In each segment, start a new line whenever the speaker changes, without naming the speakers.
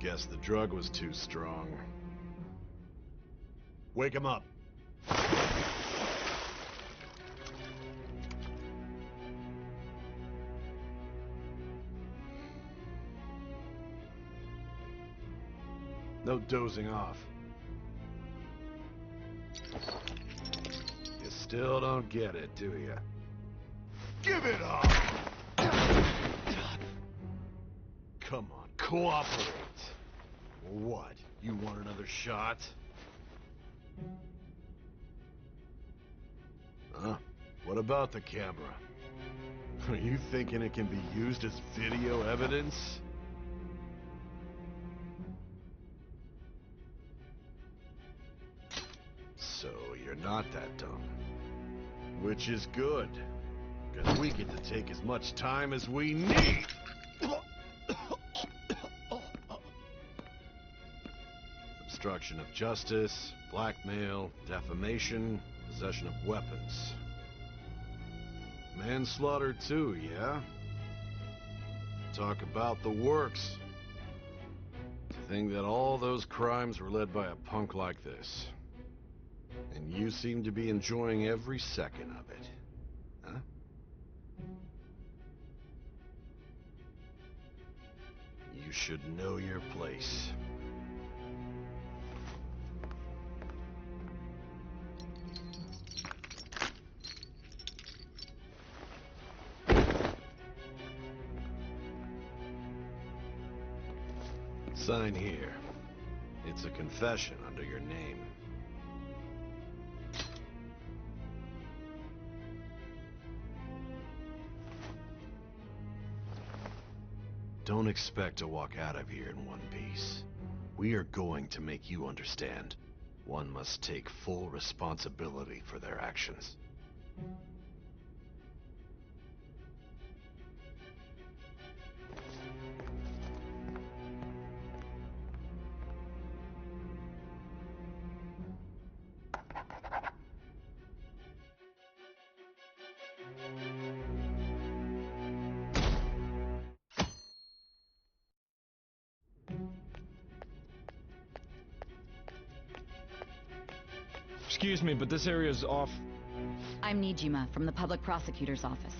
Guess the drug was too strong. Wake him up. No dozing off. You still don't get it, do you? Give it up! Come on, cooperate. What? You want another shot? Huh? What about the camera? Are you thinking it can be used as video evidence? So you're not that dumb. Which is good, because we get to take as much time as we need. Obstruction of justice, blackmail, defamation, possession of weapons. Manslaughter too, yeah? Talk about the works. To think that all those crimes were led by a punk like this. And you seem to be enjoying every second of it. Huh? You should know your place. Sign here. It's a confession under your name. Don't expect to walk out of here in one piece. We are going to make you understand. One must take full responsibility for their actions.
Excuse me, but this area's off.
I'm Nijima from the public prosecutor's office.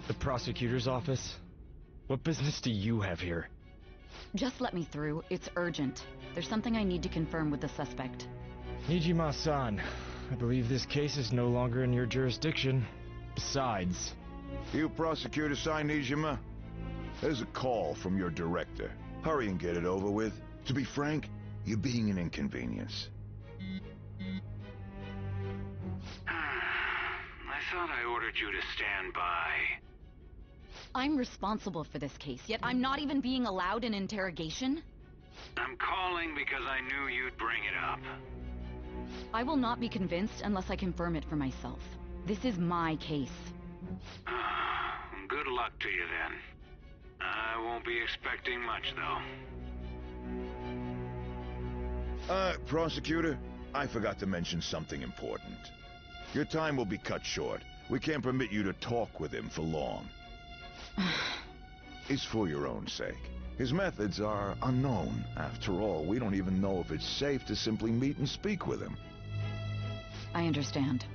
The prosecutor's office? What business do you have here?
Just let me through. It's urgent. There's something I need to confirm with the suspect.
Nijima-san, I believe this case is no longer in your jurisdiction. Besides...
You prosecutor-san, Nijima? There's a call from your director. Hurry and get it over with. To be frank, you're being an inconvenience.
I thought I ordered you to stand by.
I'm responsible for this case, yet I'm not even being allowed an interrogation?
I'm calling because I knew you'd bring it up.
I will not be convinced unless I confirm it for myself. This is my case.
Good luck to you then. I won't be expecting much, though.
Prosecutor, I forgot to mention something important. Your time will be cut short. We can't permit you to talk with him for long. It's for your own sake. His methods are unknown. After all, we don't even know if it's safe to simply meet and speak with him.
I understand.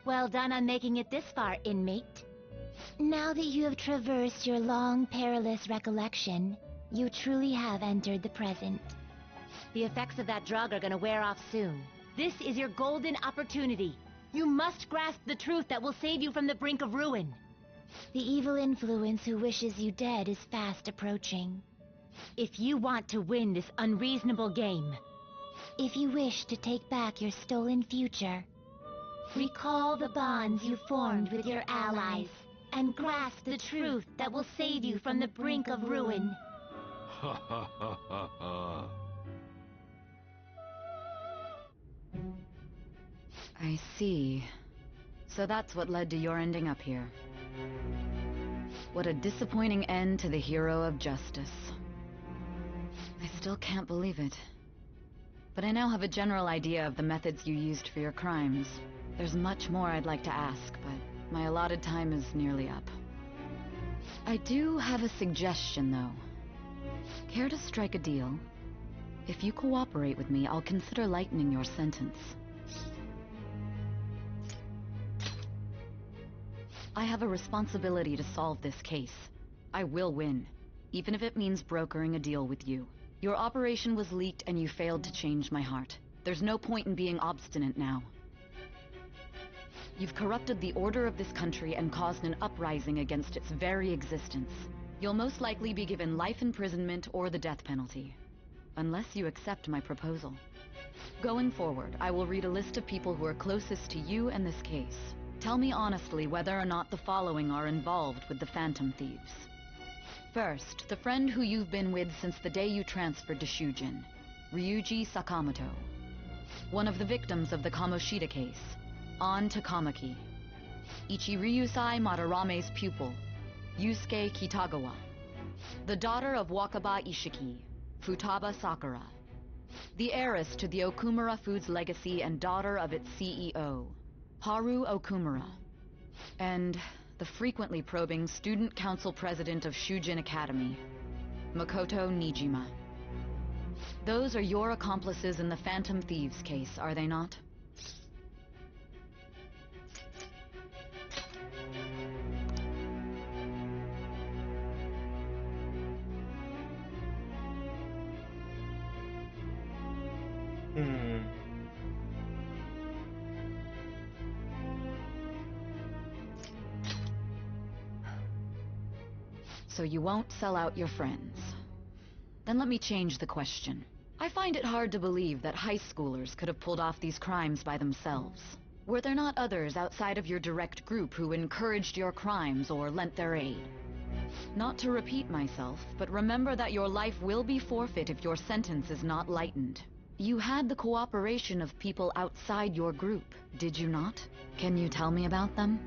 Well done on making it this far, inmate. Now that you have traversed your long, perilous recollection, you truly have entered the present. The effects of that drug are gonna wear off soon. This is your golden opportunity. You must grasp the truth that will save you from the brink of ruin. The evil influence who wishes you dead is fast approaching. If you want to win this unreasonable game, if you wish to take back your stolen future, recall the bonds you formed with your allies, and grasp the truth that will save you from the brink of ruin.
Ha ha ha ha ha.
I see. So that's what led to your ending up here. What a disappointing end to the hero of justice. I still can't believe it. But I now have a general idea of the methods you used for your crimes. There's much more I'd like to ask, but My allotted time is nearly up. I do have a suggestion, though. Care to strike a deal? If you cooperate with me, I'll consider lightening your sentence. I have a responsibility to solve this case. I will win, even if it means brokering a deal with you. Your operation was leaked and you failed to change my heart. There's no point in being obstinate now. You've corrupted the order of this country and caused an uprising against its very existence. You'll most likely be given life imprisonment or the death penalty. Unless you accept my proposal. Going forward, I will read a list of people who are closest to you and this case. Tell me honestly whether or not the following are involved with the Phantom Thieves. First, the friend who you've been with since the day you transferred to Shujin, Ryuji Sakamoto. One of the victims of the Kamoshida case, An Takamaki. Ichiryusai Madarame's pupil, Yusuke Kitagawa. The daughter of Wakaba Ishiki, Futaba Sakura. The heiress to the Okumura Foods legacy and daughter of its CEO, Haru Okumura. And the frequently probing student council president of Shujin Academy, Makoto Nijima. Those are your accomplices in the Phantom Thieves case, are they not? So you won't sell out your friends. Then let me change the question. I find it hard to believe that high schoolers could have pulled off these crimes by themselves. Were there not others outside of your direct group who encouraged your crimes or lent their aid? Not to repeat myself, but remember that your life will be forfeit if your sentence is not lightened. You had the cooperation of people outside your group, did you not? Can you tell me about them?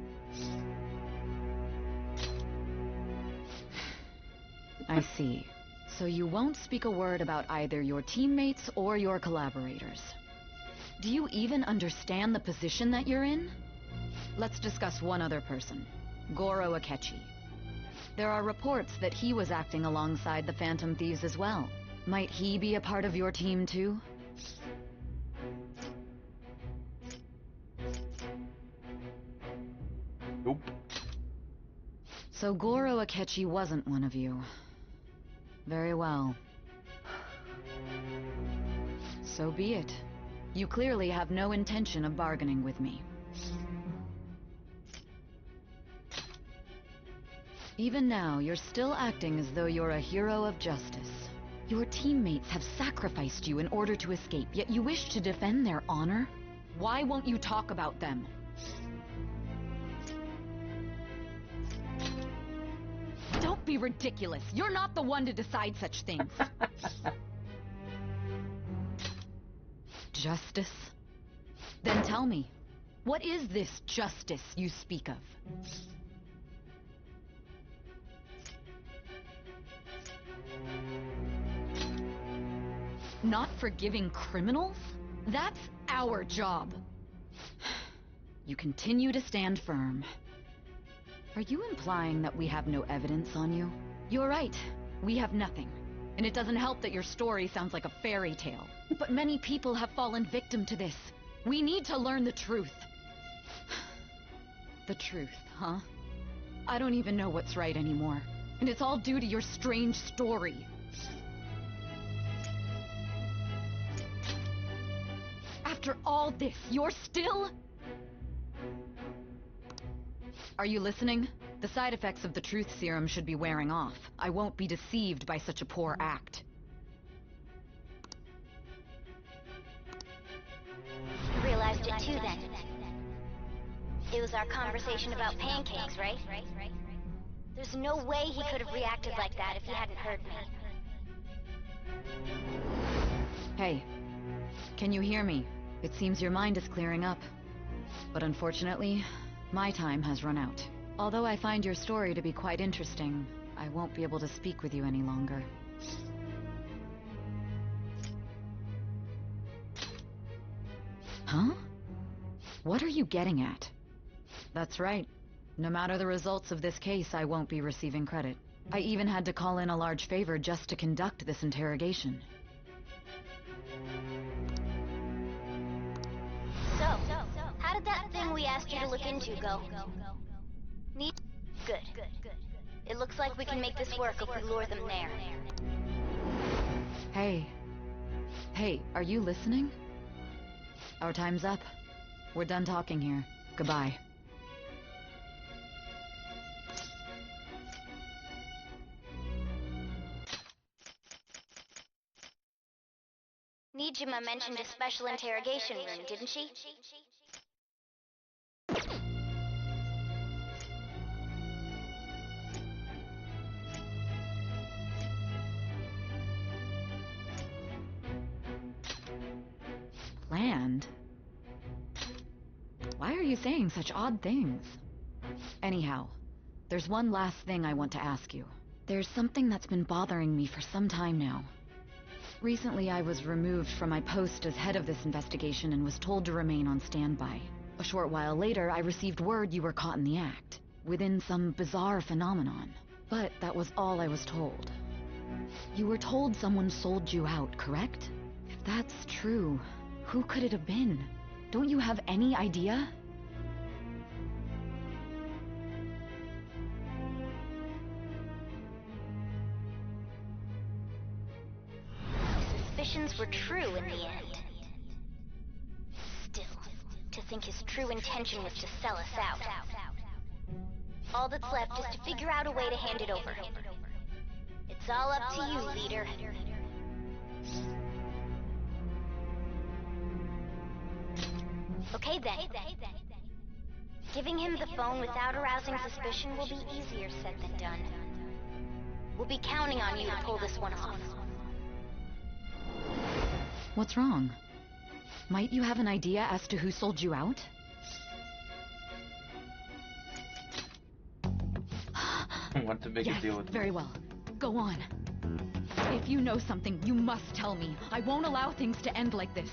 I see. So you won't speak a word about either your teammates or your collaborators. Do you even understand the position that you're in? Let's discuss one other person, Goro Akechi. There are reports that he was acting alongside the Phantom Thieves as well. Might he be a part of your team too?
Nope.
So Goro Akechi wasn't one of you. Very well. So be it. You clearly have no intention of bargaining with me. Even now, you're still acting as though you're a hero of justice. Your teammates have sacrificed you in order to escape, yet you wish to defend their honor? Why won't you talk about them? Don't be ridiculous. You're not the one to decide such things. Justice? Then tell me, what is this justice you speak of? Not forgiving criminals? That's our job. You continue to stand firm. Are you implying that we have no evidence on you? You're right. We have nothing. And it doesn't help that your story sounds like a fairy tale. But many people have fallen victim to this. We need to learn the truth. The truth, huh? I don't even know what's right anymore. And it's all due to your strange story. After all this, you're still... Are you listening? The side effects of the truth serum should be wearing off. I won't be deceived by such a poor act.
Realized it too then. It was our conversation about pancakes, right? There's no way he could have reacted like that if he hadn't heard me.
Hey, can you hear me? It seems your mind is clearing up. But unfortunately, my time has run out. Although I find your story to be quite interesting, I won't be able to speak with you any longer. Huh? What are you getting at? That's right. No matter the results of this case, I won't be receiving credit. I even had to call in a large favor just to conduct this interrogation.
So, how did that thing we asked you to look into go? Neat? Good. It looks like we can make this work if we lure them there.
Hey. Hey, are you listening? Our time's up. We're done talking here. Goodbye.
Nijima mentioned a special interrogation room, didn't she?
Planned? Why are you saying such odd things? Anyhow, there's one last thing I want to ask you. There's something that's been bothering me for some time now. Recently, I was removed from my post as head of this investigation and was told to remain on standby. A short while later, I received word you were caught in the act, within some bizarre phenomenon. But that was all I was told. You were told someone sold you out, correct? If that's true, who could it have been? Don't you have any idea?
Suspicions were true in the end. Still, to think his true intention was to sell us out. All that's left is to figure out a way to hand it over. It's all up to you, leader. Okay then. Giving him the phone without arousing suspicion will be easier said than done. We'll be counting on you to pull this one off.
What's wrong? Might you have an idea as to who sold you out?
Want to make a deal with me.
Very well. Go on. If you know something, you must tell me. I won't allow things to end like this.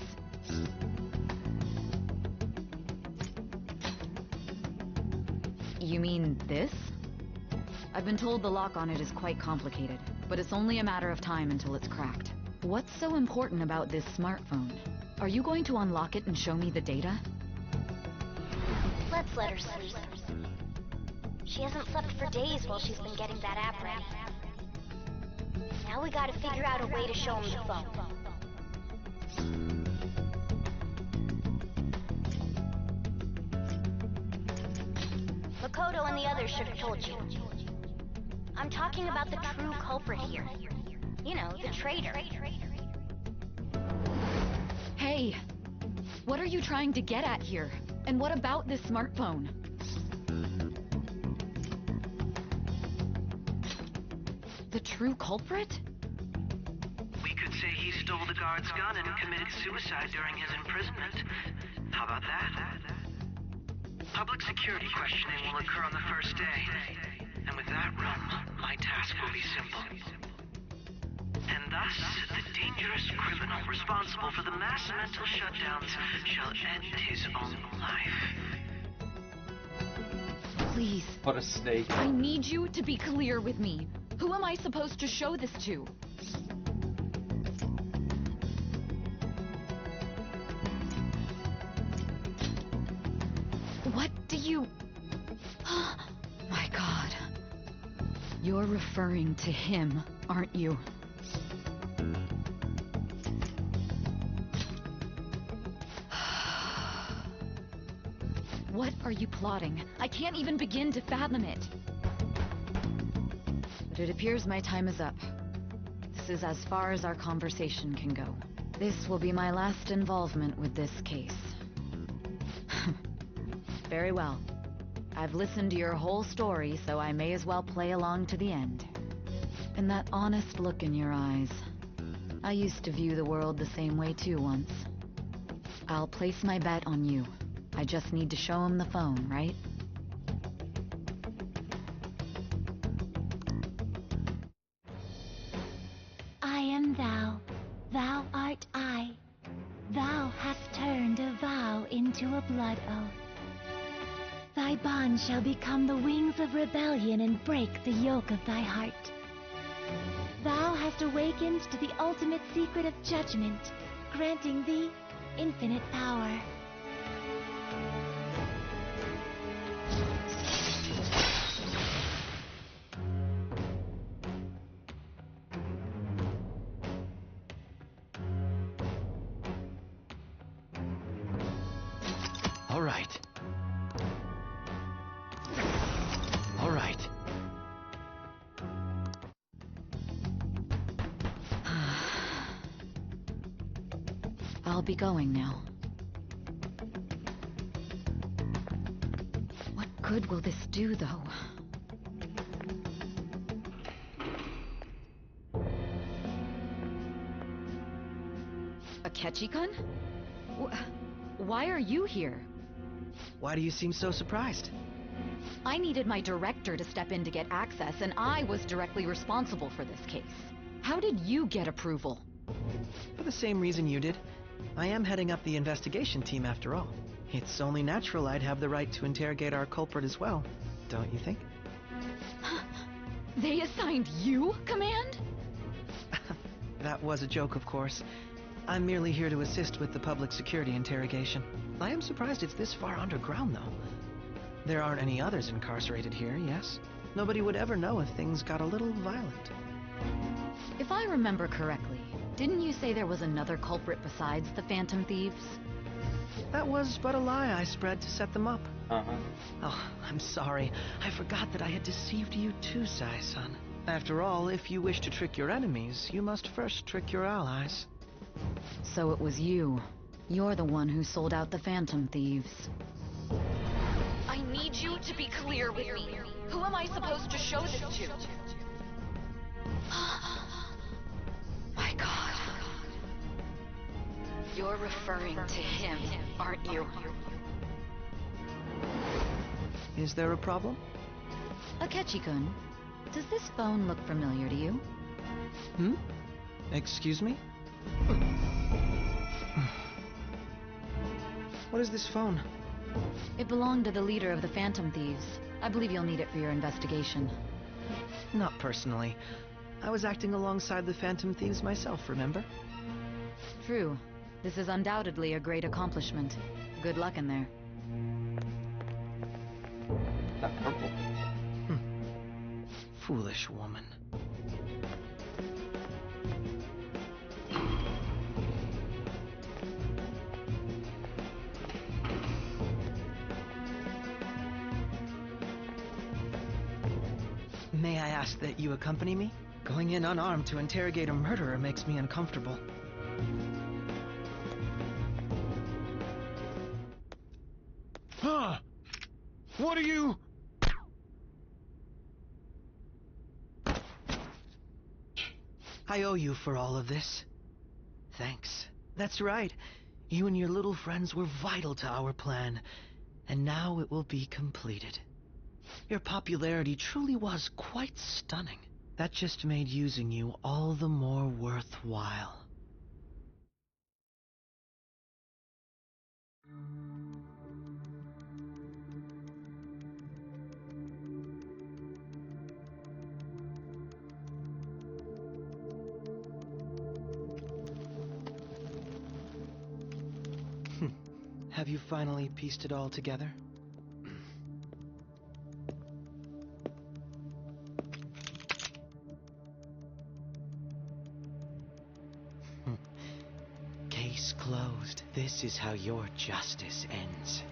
You mean this? I've been told the lock on it is quite complicated, but it's only a matter of time until it's cracked. What's so important about this smartphone? Are you going to unlock it and show me the data?
Let's let her sleep. She hasn't slept for days while she's been getting that app ready. Now we gotta figure out a way to show him the phone. Makoto and the others should have told you. I'm talking about the true culprit here. You know, the traitor.
Hey! What are you trying to get at here? And what about this smartphone? The true culprit?
We could say he stole the guard's gun and committed suicide during his imprisonment. How about that? Public security questioning will occur on the first day. And with that room, my task will be simple. And thus, the dangerous criminal responsible for the mass mental shutdowns shall end his own life.
Please.
What a snake.
I need you to be clear with me. Who am I supposed to show this to? What do you... My God. You're referring to him, aren't you? What are you plotting? I can't even begin to fathom it. But it appears my time is up. This is as far as our conversation can go. This will be my last involvement with this case. Very well. I've listened to your whole story, so I may as well play along to the end. And that honest look in your eyes. I used to view the world the same way too once. I'll place my bet on you. I just need to show him the phone, right?
I am thou, thou art I. Thou hast turned a vow into a blood oath. Thy bond shall become the wings of rebellion and break the yoke of thy heart. Thou hast awakened to the ultimate secret of judgment, granting thee infinite power.
All right. All right.
I'll be going now. What good will this do, though? Akechi-kun? Why are you here?
Why do you seem so surprised?
I needed my director to step in to get access, and I was directly responsible for this case. How did you get approval?
For the same reason you did. I am heading up the investigation team after all. It's only natural I'd have the right to interrogate our culprit as well, don't you think?
They assigned you command?
That was a joke, of course. I'm merely here to assist with the public security interrogation. I am surprised it's this far underground, though. There aren't any others incarcerated here, yes? Nobody would ever know if things got a little violent.
If I remember correctly, didn't you say there was another culprit besides the Phantom Thieves?
That was but a lie I spread to set them up.
Uh-huh.
Oh, I'm sorry. I forgot that I had deceived you too, Sai-san. After all, if you wish to trick your enemies, you must first trick your allies.
So it was you. You're the one who sold out the Phantom Thieves. I need you to be clear with me. Who am I supposed to show this to? My God. You're referring to him, aren't you?
Is there a problem?
Akechi-kun, does this phone look familiar to you?
Excuse me? What is this phone?
It belonged to the leader of the Phantom Thieves. I believe you'll need it for your investigation.
Not personally. I was acting alongside the Phantom Thieves myself, remember?
True. This is undoubtedly a great accomplishment. Good luck in there.
That purple.
Foolish woman. May I ask that you accompany me? Going in unarmed to interrogate a murderer makes me uncomfortable.
What are you...
I owe you for all of this. Thanks. That's right. You and your little friends were vital to our plan, and now it will be completed. Your popularity truly was quite stunning. That just made using you all the more worthwhile. Have you finally pieced it all together? Case closed. This is how your justice ends.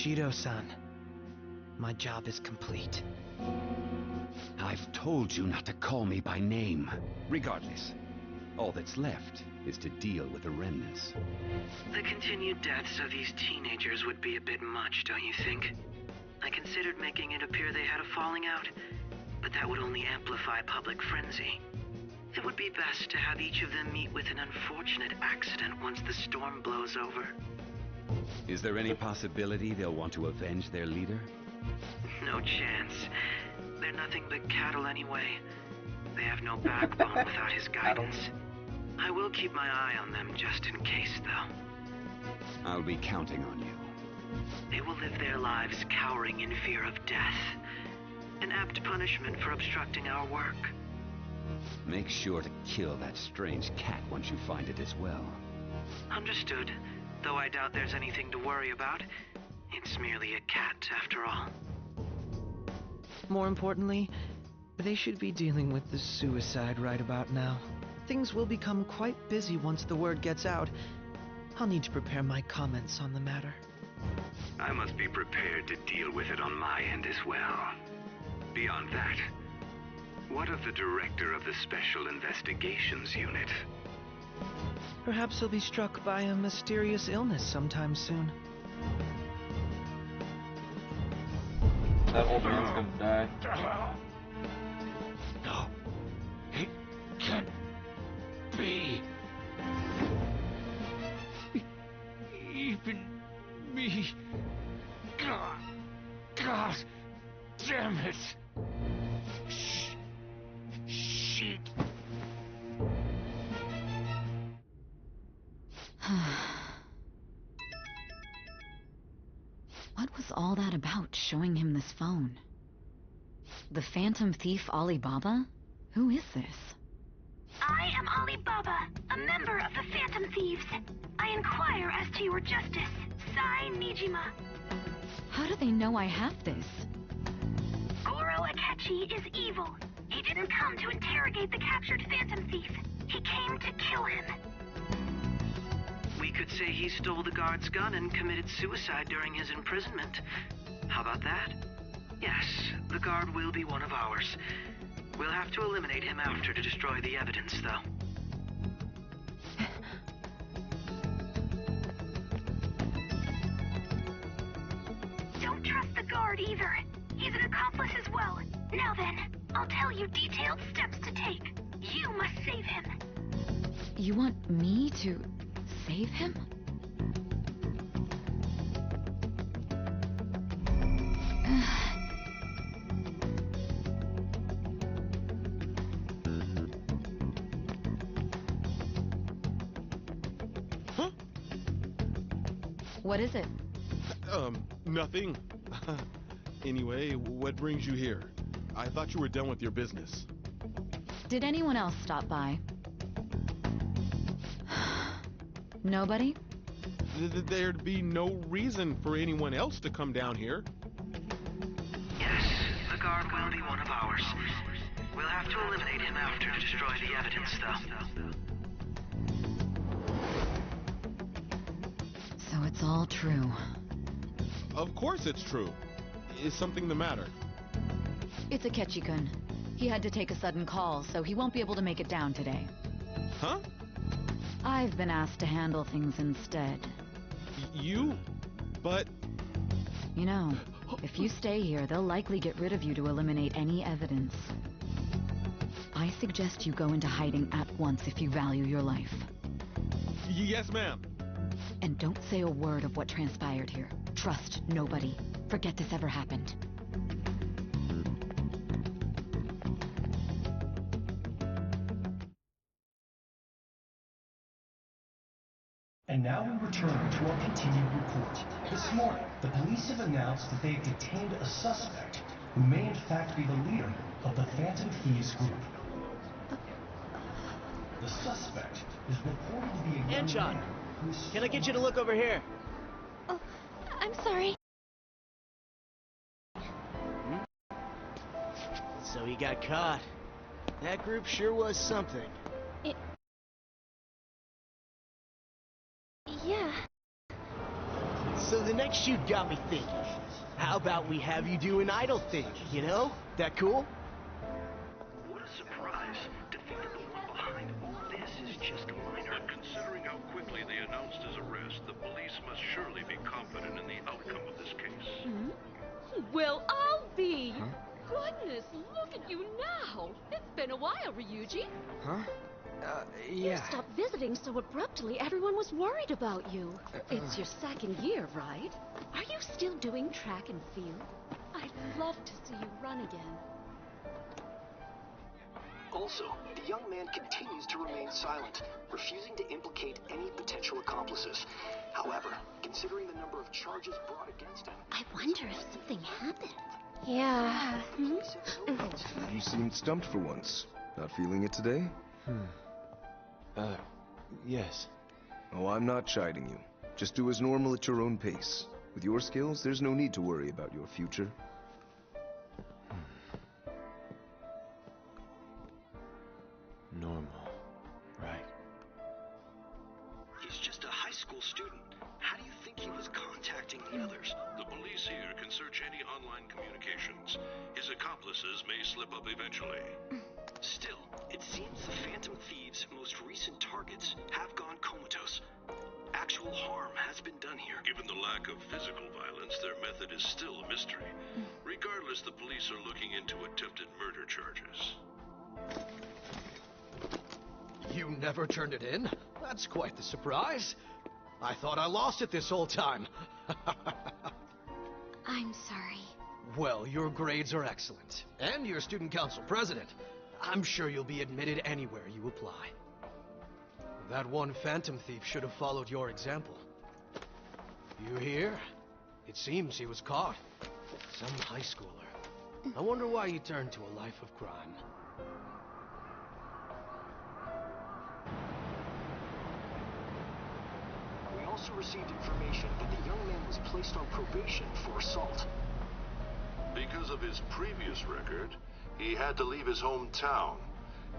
Bushido-san. My job is complete.
I've told you not to call me by name. Regardless, all that's left is to deal with the remnants.
The continued deaths of these teenagers would be a bit much, don't you think? I considered making it appear they had a falling out, but that would only amplify public frenzy. It would be best to have each of them meet with an unfortunate accident once the storm blows over.
Is there any possibility they'll want to avenge their leader?
No chance. They're nothing but cattle anyway. They have no backbone without his guidance. I will keep my eye on them just in case, though.
I'll be counting on you.
They will live their lives cowering in fear of death. An apt punishment for obstructing our work.
Make sure to kill that strange cat once you find it as well.
Understood. Though I doubt there's anything to worry about. It's merely a cat, after all.
More importantly, they should be dealing with the suicide right about now. Things will become quite busy once the word gets out. I'll need to prepare my comments on the matter.
I must be prepared to deal with it on my end as well. Beyond that, what of the director of the Special Investigations Unit?
Perhaps he'll be struck by a mysterious illness sometime soon.
That old man's gonna die.
No. It can't be. Even me. God damn it. Shit.
What was all that about, showing him this phone? The Phantom Thief Alibaba? Who is this?
I am Alibaba, a member of the Phantom Thieves. I inquire as to your justice, Sai Nijima.
How do they know I have this?
Goro Akechi is evil. He didn't come to interrogate the captured Phantom Thief. He came to kill him.
We could say he stole the guard's gun and committed suicide during his imprisonment. How about that? Yes, the guard will be one of ours. We'll have to eliminate him after to destroy the evidence, though.
Don't trust the guard either. He's an accomplice as well. Now then, I'll tell you detailed steps to take. You must save him.
You want me to save him?
Huh?
What is it?
Nothing. Anyway, what brings you here? I thought you were done with your business.
Did anyone else stop by? Nobody?
There'd be no reason for anyone else to come down here.
Yes, the guard will be one of ours. We'll have to eliminate him after to destroy the evidence, though.
So it's all true.
Of course it's true. Is something the matter?
It's Akechi-kun. He had to take a sudden call, so he won't be able to make it down today.
Huh?
I've been asked to handle things instead.
You? But...
You know, if you stay here, they'll likely get rid of you to eliminate any evidence. I suggest you go into hiding at once if you value your life.
Yes, ma'am.
And don't say a word of what transpired here. Trust nobody. Forget this ever happened.
And now we return to our continued report. This morning, the police have announced that they have detained a suspect who may in fact be the leader of the Phantom Thieves group. The suspect is reported to be a young
Anshon,
man who's...
can I get you to look over here?
Oh, I'm sorry.
So he got caught. That group sure was something.
Yeah.
So the next shoot got me thinking. How about we have you do an idle thing, you know? That cool?
What a surprise. To think that the one behind all this is just a minor.
But considering how quickly they announced his arrest, the police must surely be confident in the outcome of this case.
Hmm? Well, I'll be. Huh? Goodness, look at you now. It's been a while, Ryuji.
Huh?
You
Yeah.
stopped visiting so abruptly everyone was worried about you. It's your second year, right? Are you still doing track and field? I'd love to see you run again.
Also, the young man continues to remain silent, refusing to implicate any potential accomplices. However, considering the number of charges brought against him...
I wonder if something happened.
Yeah. You seemed stumped for once. Not feeling it today?
Yes.
Oh, I'm not chiding you. Just do as normal at your own pace. With your skills, there's no need to worry about your future.
Normal. Right.
He's just a high school student. How do you think he was contacting the others?
The police here can search any online communications. His accomplices may slip up eventually.
Still, it seems the Phantom Thieves' most recent targets have gone comatose. Actual harm has been done here.
Given the lack of physical violence, their method is still a mystery. Regardless, the police are looking into attempted murder charges.
You never turned it in? That's quite the surprise. I thought I lost it this whole time.
I'm sorry.
Well, your grades are excellent. And you're student council president. I'm sure you'll be admitted anywhere you apply. That one phantom thief should have followed your example. You hear? It seems he was caught. Some high schooler. I wonder why he turned to a life of crime.
We also received information that the young man was placed on probation for assault.
Because of his previous record, he had to leave his hometown.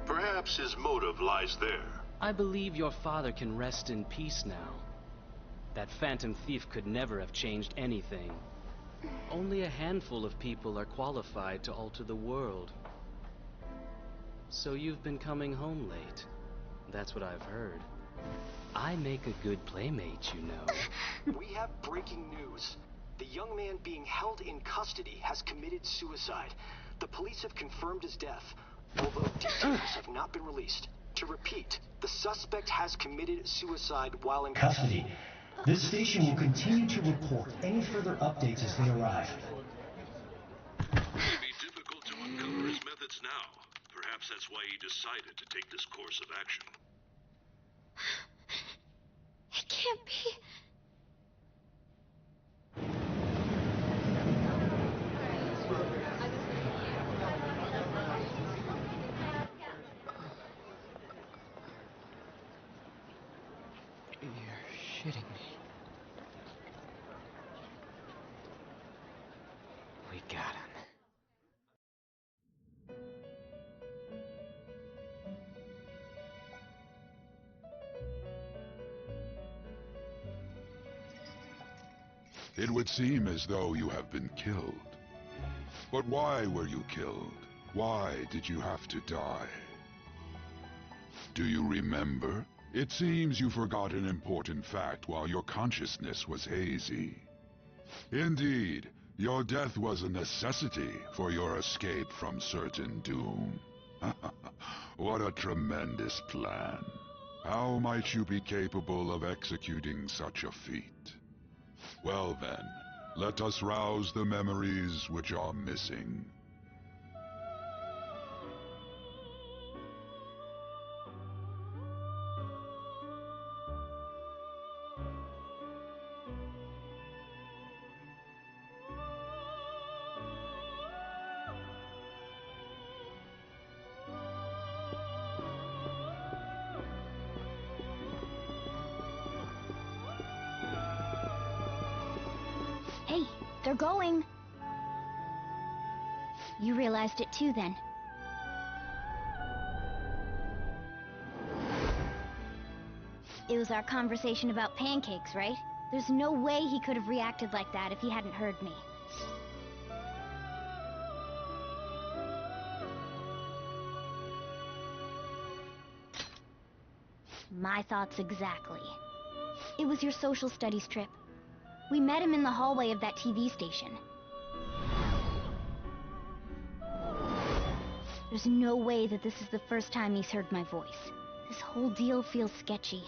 Perhaps his motive lies there.
I believe your father can rest in peace now. That phantom thief could never have changed anything. Only a handful of people are qualified to alter the world. So you've been coming home late. That's what I've heard. I make a good playmate, you know.
We have breaking news. The young man being held in custody has committed suicide. The police have confirmed his death, although details have not been released. To repeat, the suspect has committed suicide while in custody. This station will continue to report any further updates as they arrive.
It may be difficult to uncover his methods now. Perhaps that's why he decided to take this course of action.
It can't be.
You're shitting me. We got him.
It would seem as though you have been killed. But why were you killed? Why did you have to die? Do you remember? It seems you forgot an important fact while your consciousness was hazy. Indeed, your death was a necessity for your escape from certain doom. What a tremendous plan. How might you be capable of executing such a feat? Well then, let us rouse the memories which are missing.
Hey, they're going. You realized it too, then. It was our conversation about pancakes, right? There's no way he could have reacted like that if he hadn't heard me. My thoughts exactly. It was your social studies trip. We met him in the hallway of that TV station. There's no way that this is the first time he's heard my voice. This whole deal feels sketchy.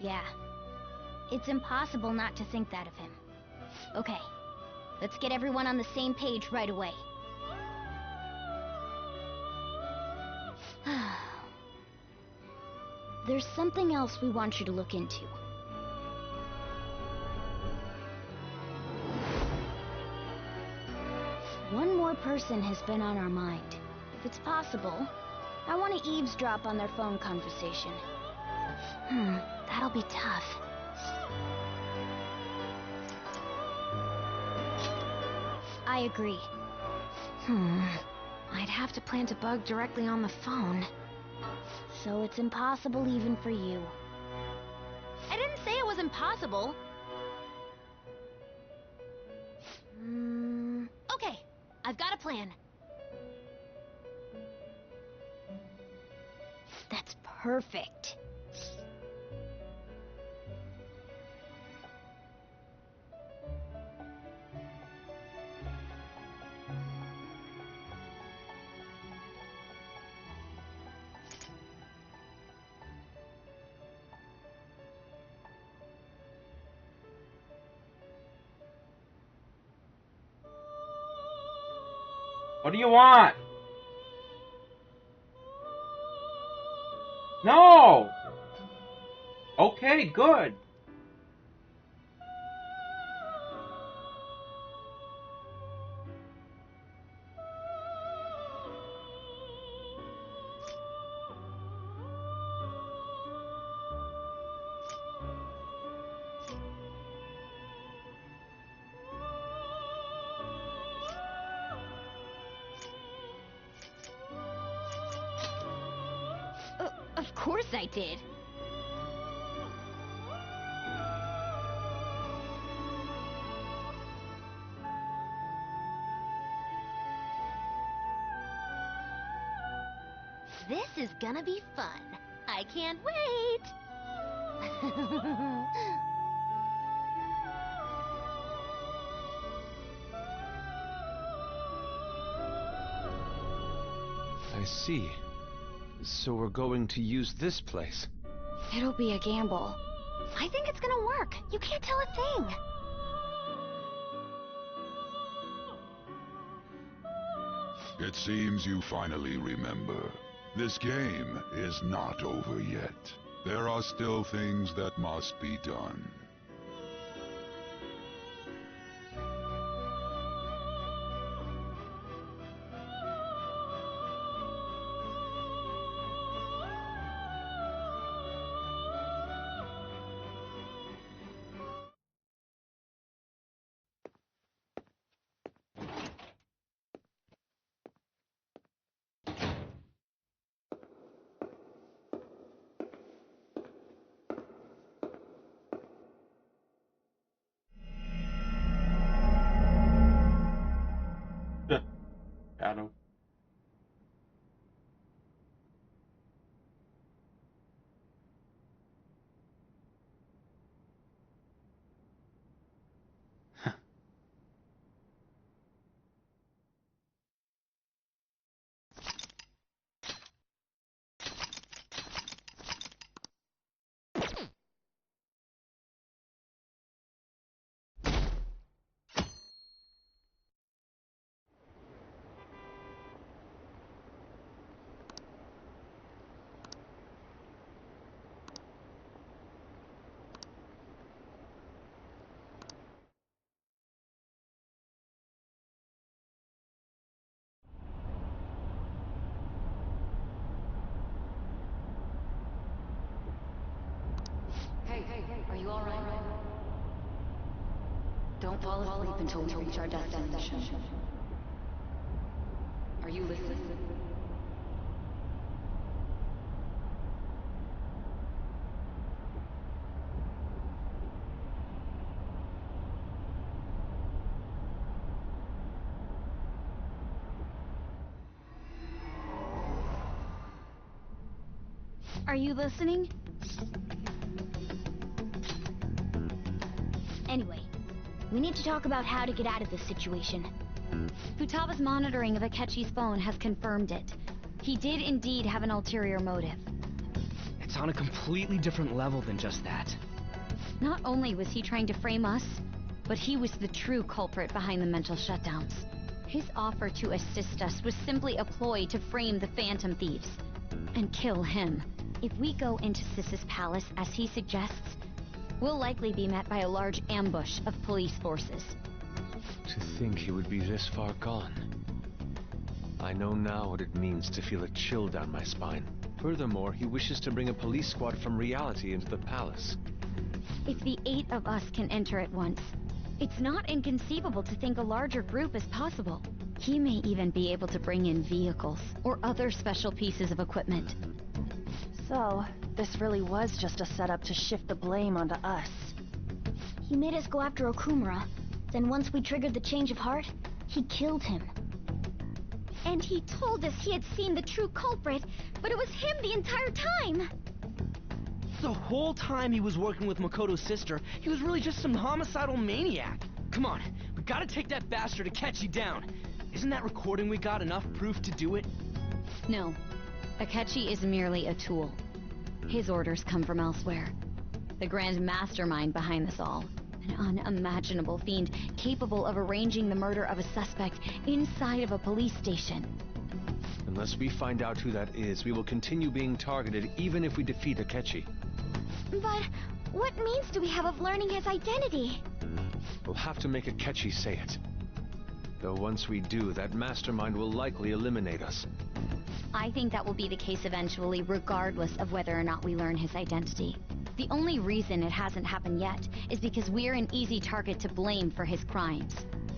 Yeah. It's impossible not to think that of him. Okay. Let's get everyone on the same page right away. There's something else we want you to look into. One more person has been on our mind. If it's possible, I want to eavesdrop on their phone conversation. That'll be tough. I agree. I'd have to plant a bug directly on the phone. So it's impossible even for you. I didn't say it was impossible. Okay, I've got a plan. That's perfect.
What do you want? No! Okay, good.
Of course I did. This is gonna be fun. I can't wait.
I see. So we're going to use this place.
It'll be a gamble.
I think it's gonna work. You can't tell a thing.
It seems you finally remember. This game is not over yet. There are still things that must be done.
Got him.
Hey, are you alright? Don't fall asleep until we reach our destination. Are you listening?
Are you listening?
Anyway, we need to talk about how to get out of this situation.
Futaba's monitoring of Akechi's phone has confirmed it. He did indeed have an ulterior motive.
It's on a completely different level than just that.
Not only was he trying to frame us, but he was the true culprit behind the mental shutdowns. His offer to assist us was simply a ploy to frame the Phantom Thieves and kill him.
If we go into Sis's palace as he suggests, we'll likely be met by a large ambush of police forces.
To think he would be this far gone. I know now what it means to feel a chill down my spine. Furthermore, he wishes to bring a police squad from reality into the palace.
If the 8 of us can enter at once, it's not inconceivable to think a larger group is possible. He may even be able to bring in vehicles or other special pieces of equipment.
So, this really was just a setup to shift the blame onto us.
He made us go after Okumura. Then once we triggered the change of heart, he killed him.
And he told us he had seen the true culprit, but it was him the entire time!
The whole time he was working with Makoto's sister, he was really just some homicidal maniac. Come on, we gotta take that bastard Akechi down. Isn't that recording we got enough proof to do it?
No. Akechi is merely a tool. His orders come from elsewhere. The grand mastermind behind this all. An unimaginable fiend capable of arranging the murder of a suspect inside of a police station.
Unless we find out who that is, we will continue being targeted even if we defeat Akechi.
But what means do we have of learning his identity?
We'll have to make Akechi say it. Though once we do, that mastermind will likely eliminate us.
I think that will be the case eventually, regardless of whether or not we learn his identity. The only reason it hasn't happened yet is because we're an easy target to blame for his crimes.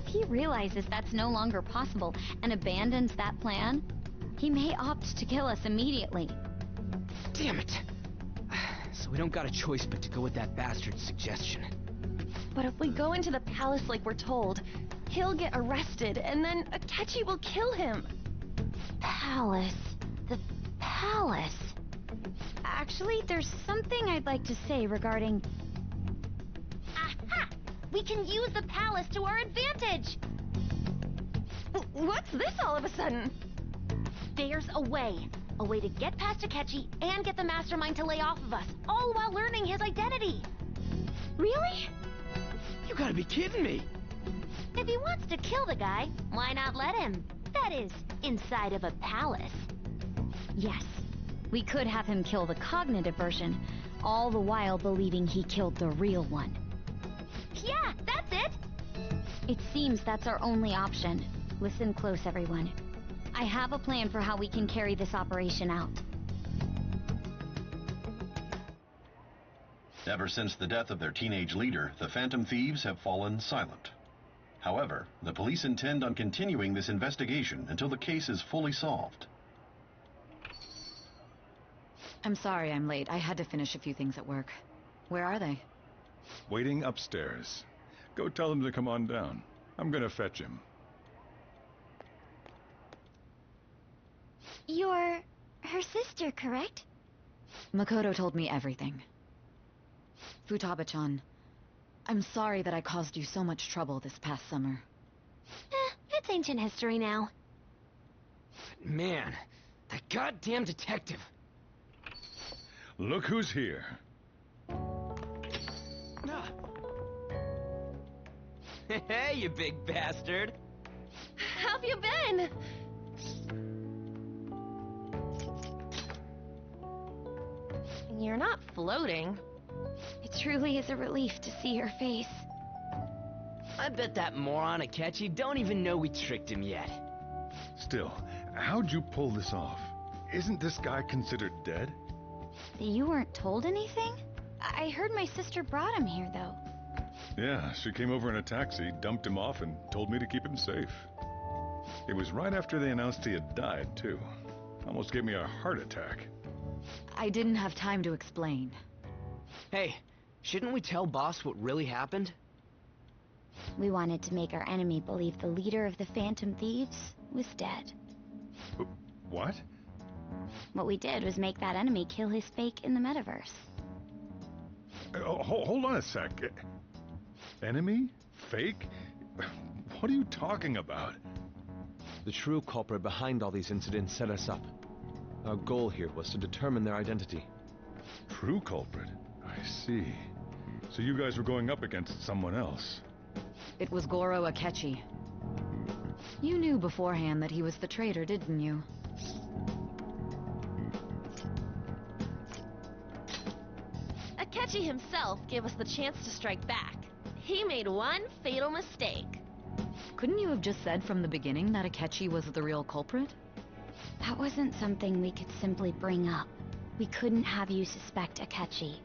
If he realizes that's no longer possible and abandons that plan, he may opt to kill us immediately.
Damn it! So we don't got a choice but to go with that bastard's suggestion.
But if we go into the palace like we're told, he'll get arrested, and then Akechi will kill him.
Palace. The palace. Actually, there's something I'd like to say regarding...
Aha! We can use the palace to our advantage!
What's this all of a sudden?
There's a way. A way to get past Akechi and get the mastermind to lay off of us, all while learning his identity.
Really?
You gotta be kidding me!
If he wants to kill the guy, why not let him? That is, inside of a palace.
Yes. We could have him kill the cognitive version, all the while believing he killed the real one.
Yeah, that's it!
It seems that's our only option. Listen close, everyone. I have a plan for how we can carry this operation out.
Ever since the death of their teenage leader, the Phantom Thieves have fallen silent. However, the police intend on continuing this investigation until the case is fully solved.
I'm sorry I'm late. I had to finish a few things at work. Where are they?
Waiting upstairs. Go tell them to come on down. I'm gonna fetch him.
You're her sister, correct?
Makoto told me everything. Futaba-chan, I'm sorry that I caused you so much trouble this past summer.
It's ancient history now.
Man, that goddamn detective.
Look who's here.
Hey, you big bastard.
How've you been? You're not floating.
It truly is a relief to see your face.
I bet that moron Akechi don't even know we tricked him yet.
Still, how'd you pull this off? Isn't this guy considered dead?
You weren't told anything? I heard my sister brought him here, though.
Yeah, she came over in a taxi, dumped him off, and told me to keep him safe. It was right after they announced he had died, too. Almost gave me a heart attack.
I didn't have time to explain.
Hey, shouldn't we tell Boss what really happened?
We wanted to make our enemy believe the leader of the Phantom Thieves was dead.
What?
What we did was make that enemy kill his fake in the metaverse.
Hold on a sec. Enemy? Fake? What are you talking about?
The true culprit behind all these incidents set us up. Our goal here was to determine their identity.
True culprit? I see. So you guys were going up against someone else.
It was Goro Akechi. You knew beforehand that he was the traitor, didn't you?
Akechi himself gave us the chance to strike back. He made one fatal mistake.
Couldn't you have just said from the beginning that Akechi was the real culprit?
That wasn't something we could simply bring up. We couldn't have you suspect Akechi.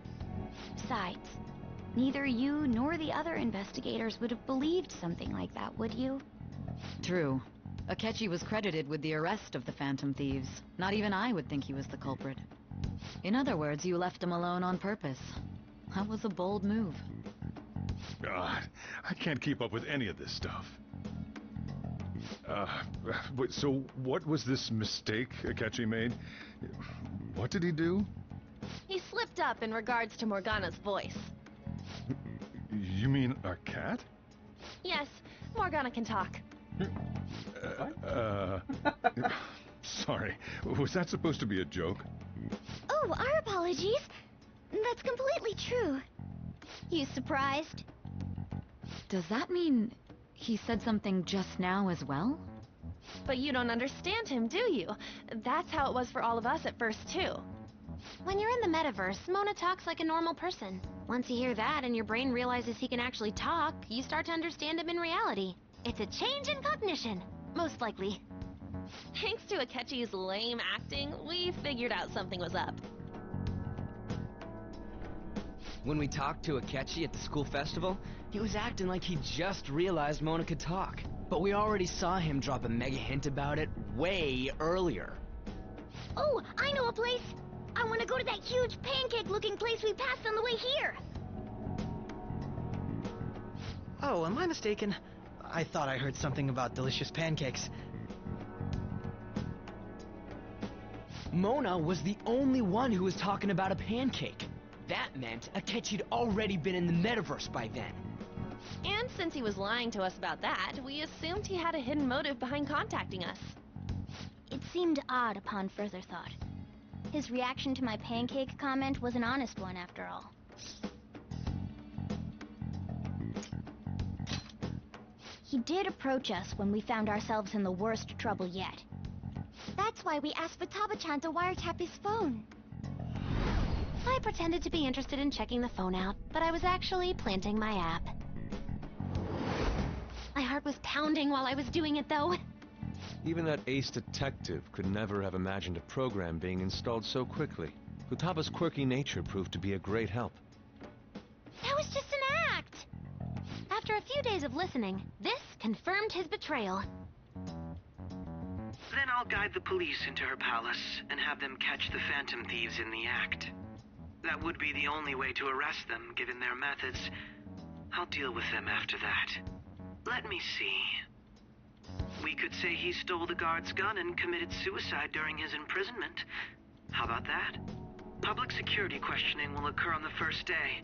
Besides, neither you nor the other investigators would have believed something like that, would you?
True. Akechi was credited with the arrest of the Phantom Thieves. Not even I would think he was the culprit. In other words, you left him alone on purpose. That was a bold move.
God, I can't keep up with any of this stuff. So what was this mistake Akechi made? What did he do?
He slipped up in regards to Morgana's voice.
You mean our cat?
Yes, Morgana can talk.
Sorry, was that supposed to be a joke?
Oh, our apologies. That's completely true. You surprised?
Does that mean he said something just now as well?
But you don't understand him, do you? That's how it was for all of us at first, too. When you're in the metaverse, Mona talks like a normal person. Once you hear that and your brain realizes he can actually talk, you start to understand him in reality. It's a change in cognition, most likely. Thanks to Akechi's lame acting, we figured out something was up.
When we talked to Akechi at the school festival, he was acting like he just realized Mona could talk. But we already saw him drop a mega hint about it way earlier.
Oh, I know a place! I want to go to that huge pancake-looking place we passed on the way here!
Oh, am I mistaken? I thought I heard something about delicious pancakes.
Mona was the only one who was talking about a pancake. That meant Akechi'd already been in the metaverse by then.
And since he was lying to us about that, we assumed he had a hidden motive behind contacting us.
It seemed odd upon further thought.
His reaction to my pancake comment was an honest one, after all. He did approach us when we found ourselves in the worst trouble yet.
That's why we asked Futaba-chan to wiretap his phone.
I pretended to be interested in checking the phone out, but I was actually planting my app. My heart was pounding while I was doing it, though.
Even that ace detective could never have imagined a program being installed so quickly. Futaba's quirky nature proved to be a great help.
That was just an act! After a few days of listening, this confirmed his betrayal.
Then I'll guide the police into her palace and have them catch the Phantom Thieves in the act. That would be the only way to arrest them, given their methods. I'll deal with them after that. Let me see. We could say he stole the guard's gun and committed suicide during his imprisonment. How about that? Public security questioning will occur on the first day.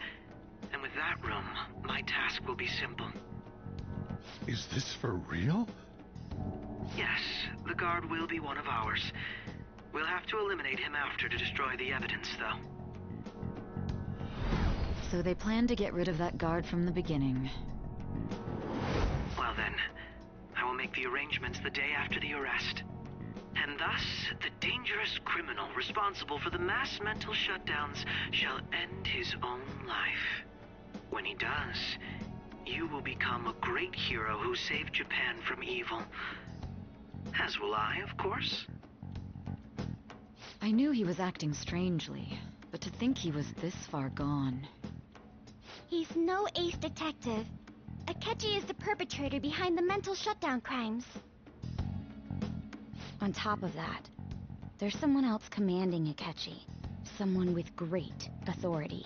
And with that room, my task will be simple.
Is this for real?
Yes, the guard will be one of ours. We'll have to eliminate him after to destroy the evidence, though.
So they planned to get rid of that guard from the beginning.
Well then, I will make the arrangements the day after the arrest. And thus, the dangerous criminal responsible for the mass mental shutdowns shall end his own life. When he does, you will become a great hero who saved Japan from evil. As will I, of course.
I knew he was acting strangely, but to think he was this far gone.
He's no ace detective. Akechi is the perpetrator behind the mental shutdown crimes.
On top of that, there's someone else commanding Akechi. Someone with great authority.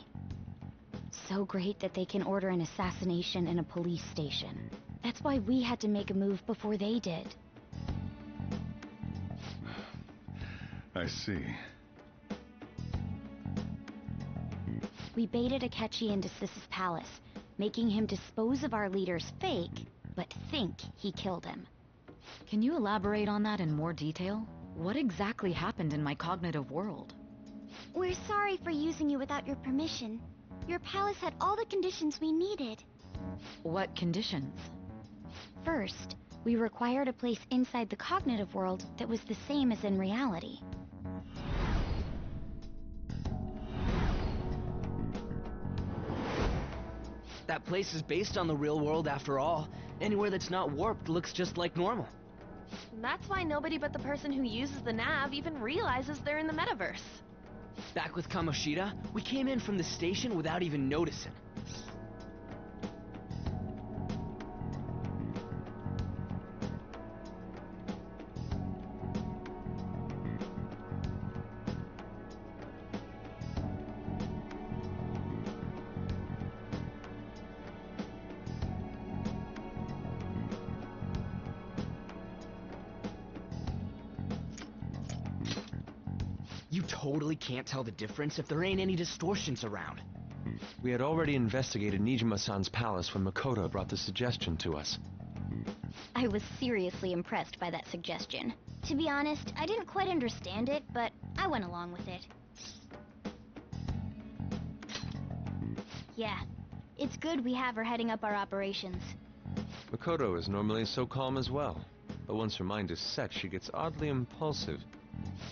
So great that they can order an assassination in a police station. That's why we had to make a move before they did.
I see.
We baited Akechi into Sis's palace, making him dispose of our leader's fake, but think he killed him.
Can you elaborate on that in more detail? What exactly happened in my cognitive world?
We're sorry for using you without your permission. Your palace had all the conditions we needed.
What conditions?
First, we required a place inside the cognitive world that was the same as in reality.
That place is based on the real world after all. Anywhere that's not warped looks just like normal.
That's why nobody but the person who uses the nav even realizes they're in the metaverse.
Back with Kamoshida, we came in from the station without even noticing. You totally can't tell the difference if there ain't any distortions around.
We had already investigated Nijima-san's palace when Makoto brought the suggestion to us.
I was seriously impressed by that suggestion.
To be honest, I didn't quite understand it, but I went along with it. Yeah, it's good we have her heading up our operations.
Makoto is normally so calm as well, but once her mind is set, she gets oddly impulsive.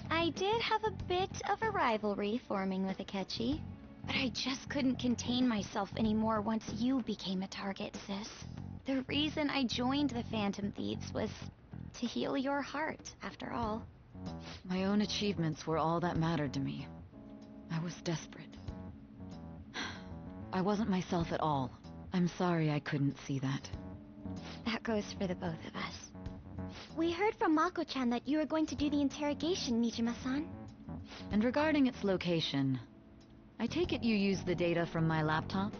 I did have a bit of a rivalry forming with Akechi, but I just couldn't contain myself anymore once you became a target, sis. The reason I joined the Phantom Thieves was to heal your heart, after all.
My own achievements were all that mattered to me. I was desperate. I wasn't myself at all. I'm sorry I couldn't see that.
That goes for the both of us.
We heard from Mako-chan that you were going to do the interrogation, Nijima-san.
And regarding its location, I take it you used the data from my laptop?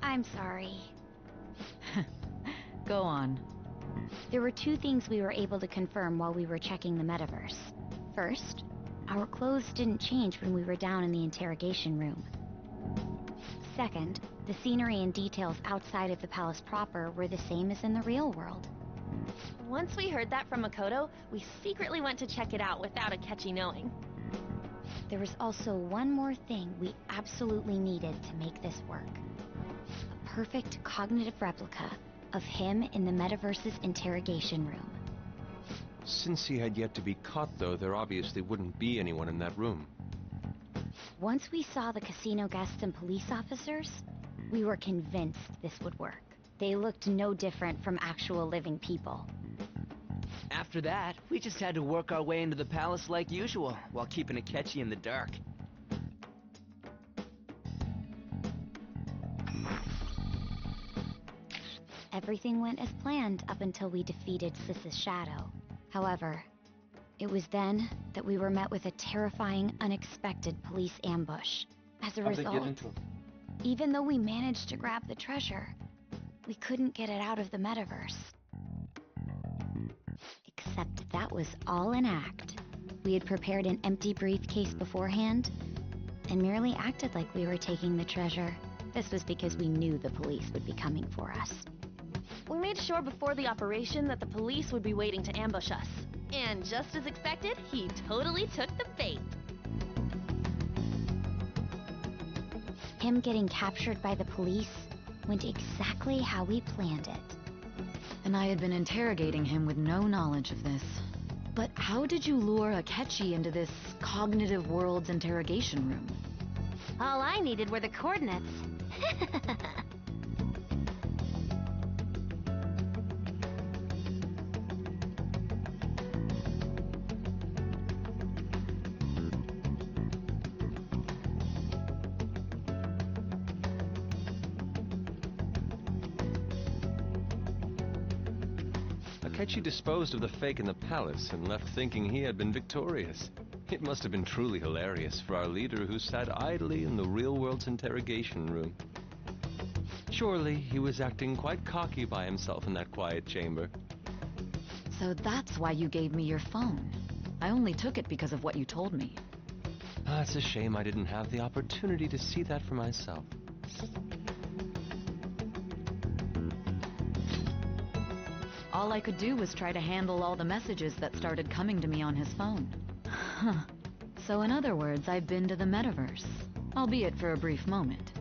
I'm sorry.
Go on.
There were two things we were able to confirm while we were checking the metaverse. First, our clothes didn't change when we were down in the interrogation room. Second, the scenery and details outside of the palace proper were the same as in the real world.
Once we heard that from Makoto, we secretly went to check it out without Akechi knowing.
There was also one more thing we absolutely needed to make this work. A perfect cognitive replica of him in the metaverse's interrogation room.
Since he had yet to be caught, though, there obviously wouldn't be anyone in that room.
Once we saw the casino guests and police officers, we were convinced this would work. They looked no different from actual living people.
After that, we just had to work our way into the palace like usual, while keeping Akechi in the dark.
Everything went as planned up until we defeated Sis's shadow. However, it was then that we were met with a terrifying, unexpected police ambush. As a result, even though we managed to grab the treasure, we couldn't get it out of the metaverse. Except that was all an act. We had prepared an empty briefcase beforehand, and merely acted like we were taking the treasure. This was because we knew the police would be coming for us.
We made sure before the operation that the police would be waiting to ambush us. And just as expected, he totally took the bait.
Him getting captured by the police went exactly how we planned it.
And I had been interrogating him with no knowledge of this. But how did you lure Akechi into this cognitive world's interrogation room?
All I needed were the coordinates.
Akechi disposed of the fake in the palace and left thinking he had been victorious. It must have been truly hilarious for our leader who sat idly in the real world's interrogation room. Surely he was acting quite cocky by himself in that quiet chamber.
So that's why you gave me your phone. I only took it because of what you told me.
It's a shame I didn't have the opportunity to see that for myself.
All I could do was try to handle all the messages that started coming to me on his phone. Huh. So in other words, I've been to the metaverse, albeit for a brief moment.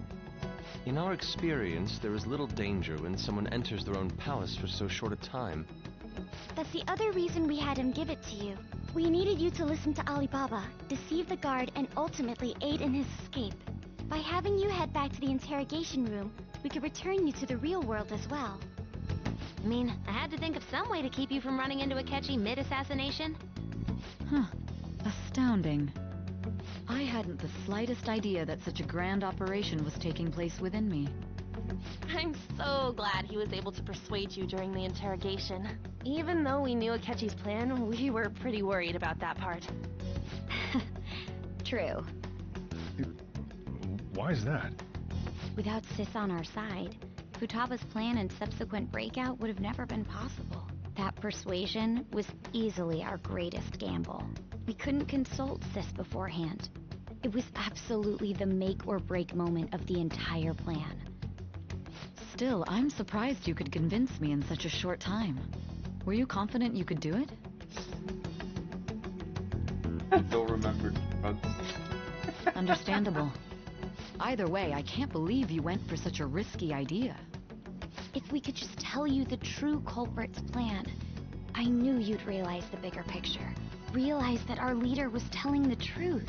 In our experience, there is little danger when someone enters their own palace for so short a time.
That's the other reason we had him give it to you. We needed you to listen to Alibaba, deceive the guard, and ultimately aid in his escape. By having you head back to the interrogation room, we could return you to the real world as well.
I mean, I had to think of some way to keep you from running into Akechi mid-assassination.
Huh. Astounding. I hadn't the slightest idea that such a grand operation was taking place within me.
I'm so glad he was able to persuade you during the interrogation. Even though we knew Akechi's plan, we were pretty worried about that part.
True.
Why is that?
Without Sis on our side, Futaba's plan and subsequent breakout would have never been possible. That persuasion was easily our greatest gamble. We couldn't consult Sis beforehand. It was absolutely the make or break moment of the entire plan.
Still, I'm surprised you could convince me in such a short time. Were you confident you could do it?
I don't remember drugs.
Understandable. Either way, I can't believe you went for such a risky idea.
If we could just tell you the true culprit's plan, I knew you'd realize the bigger picture. Realize that our leader was telling the truth,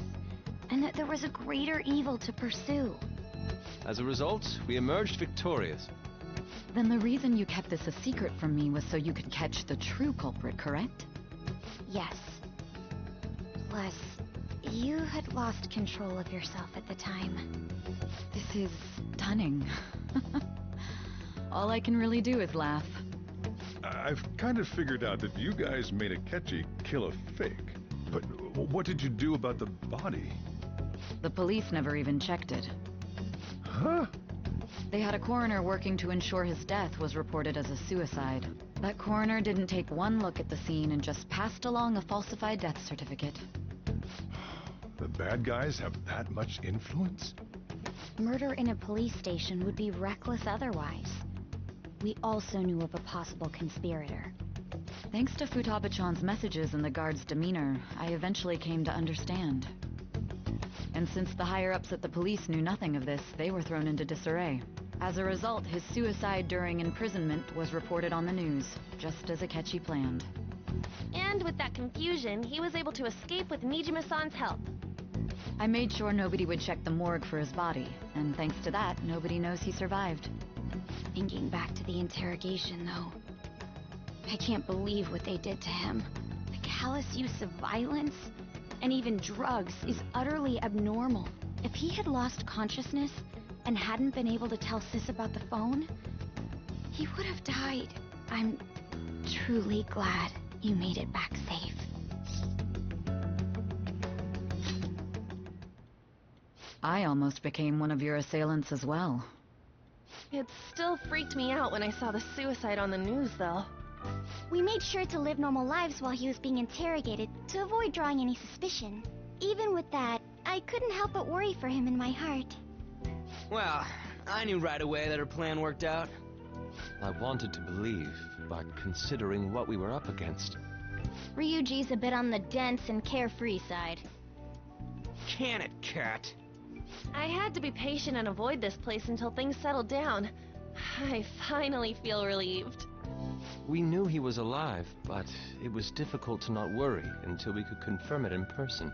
and that there was a greater evil to pursue.
As a result, we emerged victorious.
Then the reason you kept this a secret from me was so you could catch the true culprit, correct?
Yes. Plus, you had lost control of yourself at the time.
This is stunning. All I can really do is laugh.
I've kind of figured out that you guys made Akechi kill a fake. But what did you do about the body?
The police never even checked it.
Huh?
They had a coroner working to ensure his death was reported as a suicide. That coroner didn't take one look at the scene and just passed along a falsified death certificate.
The bad guys have that much influence?
Murder in a police station would be reckless otherwise. We also knew of a possible conspirator.
Thanks to Futaba-chan's messages and the guard's demeanor, I eventually came to understand. And since the higher-ups at the police knew nothing of this, they were thrown into disarray. As a result, his suicide during imprisonment was reported on the news, just as Akechi planned.
And with that confusion, he was able to escape with Mijima-san's help.
I made sure nobody would check the morgue for his body, and thanks to that, nobody knows he survived.
Thinking back to the interrogation, though, I can't believe what they did to him. The callous use of violence, and even drugs, is utterly abnormal. If he had lost consciousness and hadn't been able to tell Sis about the phone, he would have died. I'm truly glad you made it back safe.
I almost became one of your assailants as well.
It still freaked me out when I saw the suicide on the news, though.
We made sure to live normal lives while he was being interrogated to avoid drawing any suspicion. Even with that, I couldn't help but worry for him in my heart.
Well, I knew right away that her plan worked out.
I wanted to believe, but considering what we were up against...
Ryuji's a bit on the dense and carefree side.
Can it, cat?
I had to be patient and avoid this place until things settled down. I finally feel relieved.
We knew he was alive, but it was difficult to not worry until we could confirm it in person.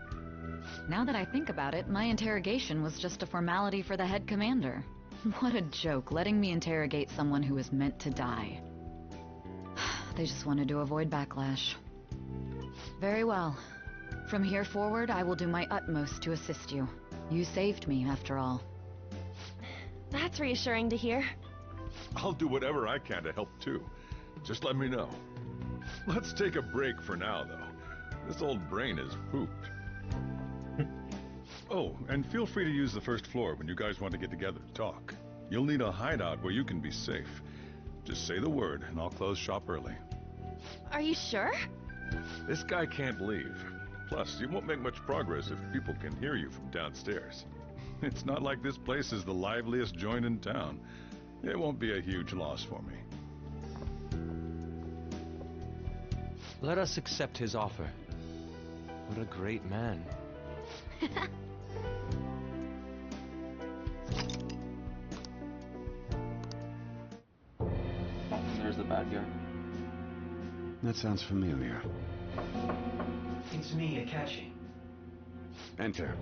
Now that I think about it, my interrogation was just a formality for the head commander. What a joke, letting me interrogate someone who was meant to die. They just wanted to avoid backlash. Very well. From here forward, I will do my utmost to assist you. You saved me, after all.
That's reassuring to hear.
I'll do whatever I can to help too. Just let me know. Let's take a break for now, though. This old brain is pooped. Oh, and feel free to use the first floor when you guys want to get together to talk. You'll need a hideout where you can be safe. Just say the word, and I'll close shop early.
Are you sure?
This guy can't leave. Plus, you won't make much progress if people can hear you from downstairs. It's not like this place is the liveliest joint in town. It won't be a huge loss for me.
Let us accept his offer. What a great man.
And there's the bad guy.
That sounds familiar.
It's me, Akechi.
Enter.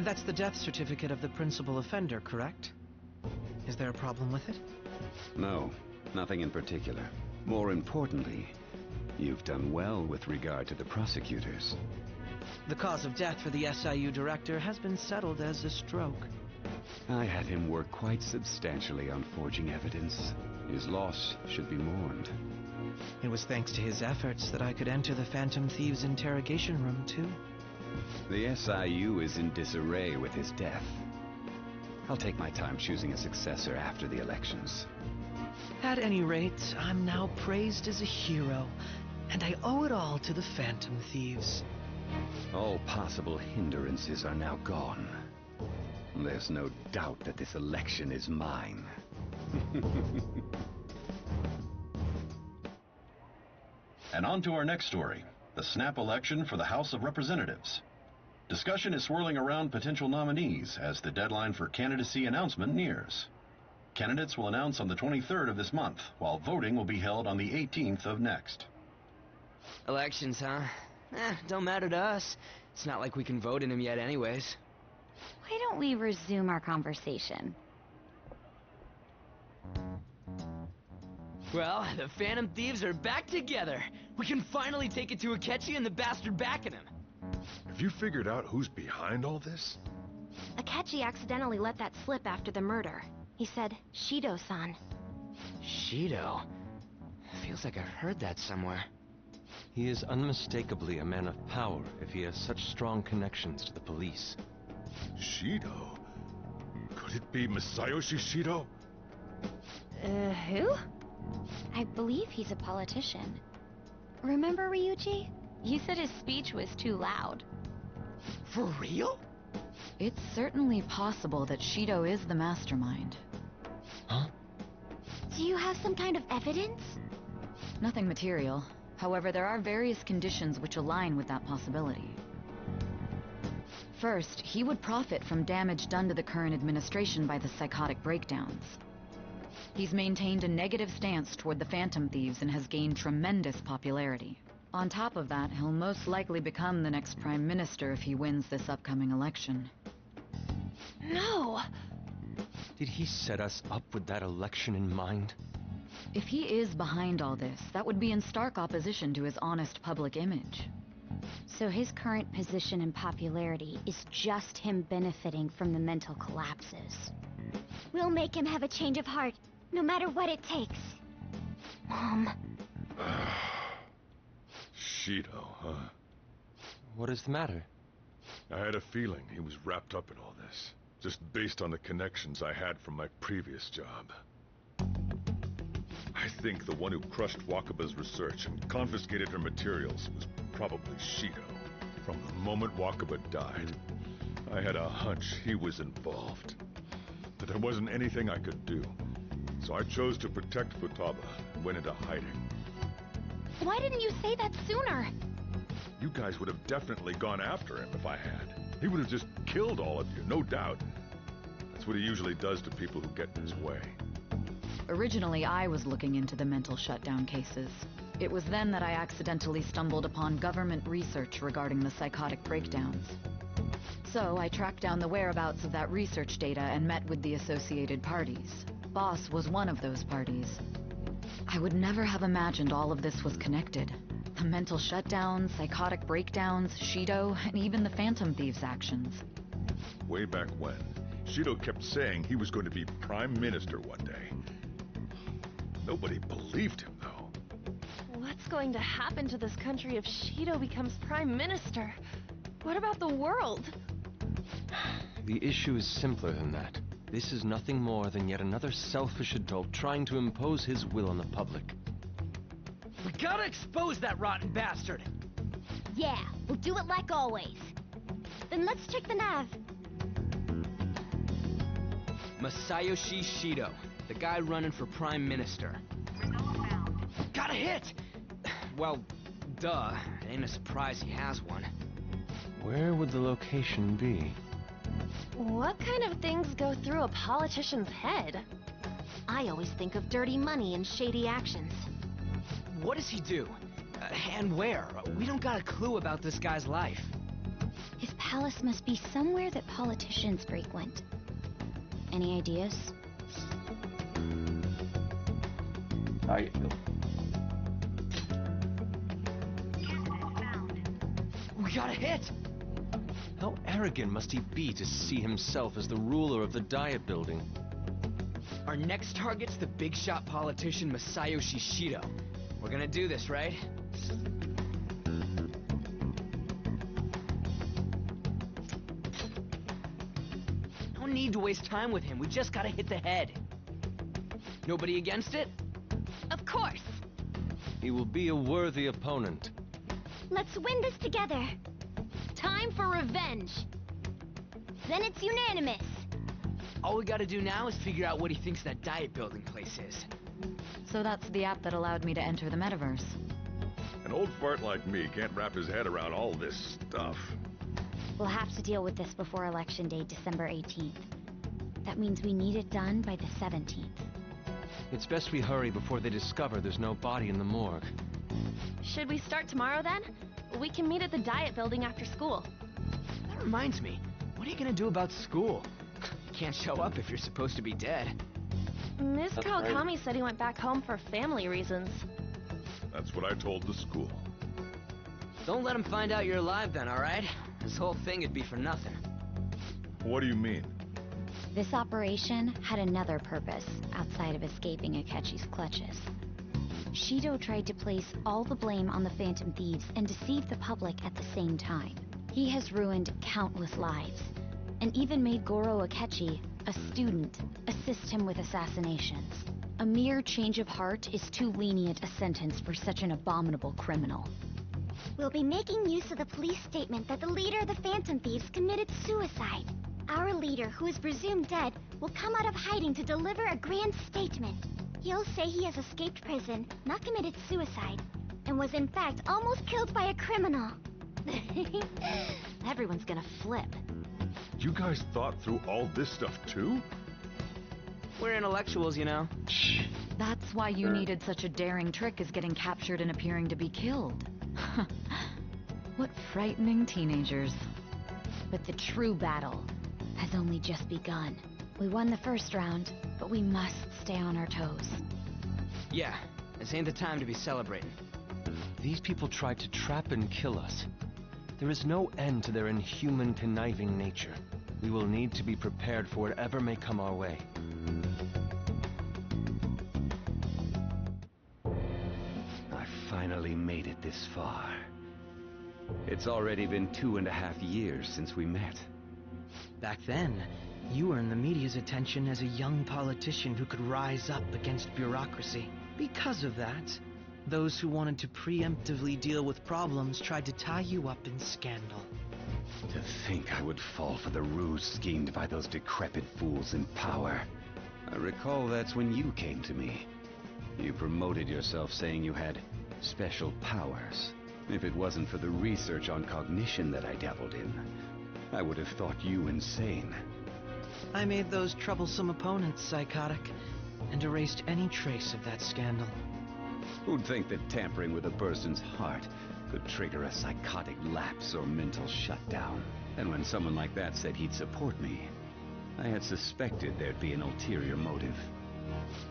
That's the death certificate of the principal offender, correct? Is there a problem with it?
No, nothing in particular. More importantly, you've done well with regard to the prosecutors.
The cause of death for the SIU director has been settled as a stroke.
I had him work quite substantially on forging evidence. His loss should be mourned.
It was thanks to his efforts that I could enter the Phantom Thieves' interrogation room, too.
The SIU is in disarray with his death. I'll take my time choosing a successor after the elections.
At any rate, I'm now praised as a hero, and I owe it all to the Phantom Thieves.
All possible hindrances are now gone. There's no doubt that this election is mine.
And on to our next story, the snap election for the House of Representatives. Discussion is swirling around potential nominees as the deadline for candidacy announcement nears. Candidates will announce on the 23rd of this month, while voting will be held on the 18th of next.
Elections, huh? Don't matter to us. It's not like we can vote in them yet anyways.
Why don't we resume our conversation?
Well, the Phantom Thieves are back together. We can finally take it to Akechi and the bastard backing him.
Have you figured out who's behind all this?
Akechi accidentally let that slip after the murder. He said, Shido-san.
Shido? Feels like I've heard that somewhere.
He is unmistakably a man of power if he has such strong connections to the police.
Shido? Could it be Masayoshi Shido?
Who?
I believe he's a politician. Remember Ryuji? You said his speech was too loud.
For real?
It's certainly possible that Shido is the mastermind.
Huh?
Do you have some kind of evidence?
Nothing material. However, there are various conditions which align with that possibility. First, he would profit from damage done to the current administration by the psychotic breakdowns. He's maintained a negative stance toward the Phantom Thieves and has gained tremendous popularity. On top of that, he'll most likely become the next Prime Minister if he wins this upcoming election.
No!
Did he set us up with that election in mind?
If he is behind all this, that would be in stark opposition to his honest public image.
So his current position and popularity is just him benefiting from the mental collapses.
We'll make him have a change of heart, no matter what it takes.
Mom.
Shido, huh?
What is the matter?
I had a feeling he was wrapped up in all this, just based on the connections I had from my previous job. I think the one who crushed Wakaba's research and confiscated her materials was probably Shido. From the moment Wakaba died, I had a hunch he was involved. But there wasn't anything I could do, so I chose to protect Futaba and went into hiding.
Why didn't you say that sooner?
You guys would have definitely gone after him if I had. He would have just killed all of you, no doubt. That's what he usually does to people who get in his way.
Originally, I was looking into the mental shutdown cases. It was then that I accidentally stumbled upon government research regarding the psychotic breakdowns. So I tracked down the whereabouts of that research data and met with the associated parties. Boss was one of those parties. I would never have imagined all of this was connected. The mental shutdowns, psychotic breakdowns, Shido, and even the Phantom Thieves' actions.
Way back when, Shido kept saying he was going to be Prime Minister one day. Nobody believed him, though.
What's going to happen to this country if Shido becomes Prime Minister? What about the world?
The issue is simpler than that. This is nothing more than yet another selfish adult trying to impose his will on the public.
We gotta expose that rotten bastard!
Yeah, we'll do it like always. Then let's check the nav.
Masayoshi Shido, the guy running for Prime Minister. Got a hit! Well, duh. It ain't a surprise he has one.
Where would the location be?
What kind of things go through a politician's head? I always think of dirty money and shady actions.
What does he do? And where? We don't got a clue about this guy's life.
His palace must be somewhere that politicians frequent. Any ideas?
We got a hit!
How arrogant must he be to see himself as the ruler of the Diet Building?
Our next target's the big shot politician Masayoshi Shido. We're gonna do this, right? No need to waste time with him. We just gotta hit the head. Nobody against it?
Of course!
He will be a worthy opponent.
Let's win this together.
Time for revenge!
Then it's unanimous.
All we gotta do now is figure out what he thinks that Diet Building place is.
So that's the app that allowed me to enter the metaverse.
An old fart like me can't wrap his head around all this stuff.
We'll have to deal with this before Election Day, December 18th. That means we need it done by the 17th.
It's best we hurry before they discover there's no body in the morgue.
Should we start tomorrow then? We can meet at the Diet Building after school.
That reminds me, what are you gonna do about school? You can't show up if you're supposed to be dead.
Miss Kawakami said he went back home for family reasons.
That's what I told the school.
Don't let him find out you're alive then, alright? This whole thing would be for nothing.
What do you mean?
This operation had another purpose outside of escaping Akechi's clutches. Shido tried to place all the blame on the Phantom Thieves and deceive the public at the same time. He has ruined countless lives, and even made Goro Akechi, a student, assist him with assassinations. A mere change of heart is too lenient a sentence for such an abominable criminal. We'll be making use of the police statement that the leader of the Phantom Thieves committed suicide. Our leader, who is presumed dead, will come out of hiding to deliver a grand statement. He'll say he has escaped prison, not committed suicide, and was in fact almost killed by a criminal.
Everyone's gonna flip.
You guys thought through all this stuff too?
We're intellectuals, you know.
That's why you needed such a daring trick as getting captured and appearing to be killed. What frightening teenagers.
But the true battle has only just begun. We won the first round, but we must stay on our toes.
Yeah, this ain't the time to be celebrating.
These people tried to trap and kill us. There is no end to their inhuman, conniving nature. We will need to be prepared for whatever may come our way.
I finally made it this far. It's already been 2.5 years since we met.
Back then, you earned the media's attention as a young politician who could rise up against bureaucracy. Because of that, those who wanted to preemptively deal with problems tried to tie you up in scandal.
To think I would fall for the ruse schemed by those decrepit fools in power. I recall that's when you came to me. You promoted yourself saying you had special powers. If it wasn't for the research on cognition that I dabbled in, I would have thought you insane.
I made those troublesome opponents psychotic, and erased any trace of that scandal.
Who'd think that tampering with a person's heart could trigger a psychotic lapse or mental shutdown? And when someone like that said he'd support me, I had suspected there'd be an ulterior motive.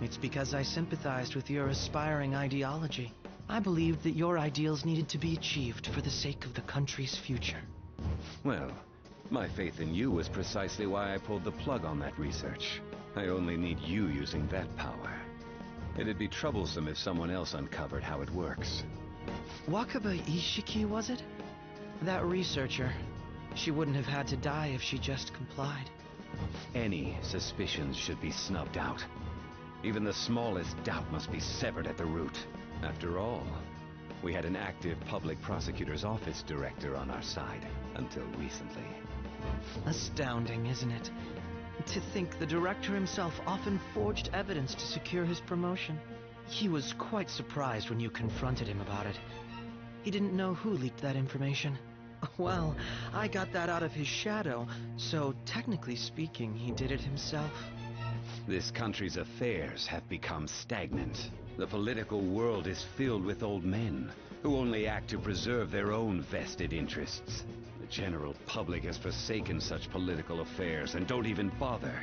It's because I sympathized with your aspiring ideology. I believed that your ideals needed to be achieved for the sake of the country's future.
Well, my faith in you was precisely why I pulled the plug on that research. I only need you using that power. It'd be troublesome if someone else uncovered how it works.
Wakaba Ishiki, was it? That researcher. She wouldn't have had to die if she just complied.
Any suspicions should be snubbed out. Even the smallest doubt must be severed at the root. After all, we had an active public prosecutor's office director on our side until recently.
Astounding, isn't it? To think the director himself often forged evidence to secure his promotion. He was quite surprised when you confronted him about it. He didn't know who leaked that information. Well, I got that out of his shadow, so technically speaking, he did it himself.
This country's affairs have become stagnant. The political world is filled with old men who only act to preserve their own vested interests. The general public has forsaken such political affairs and don't even bother.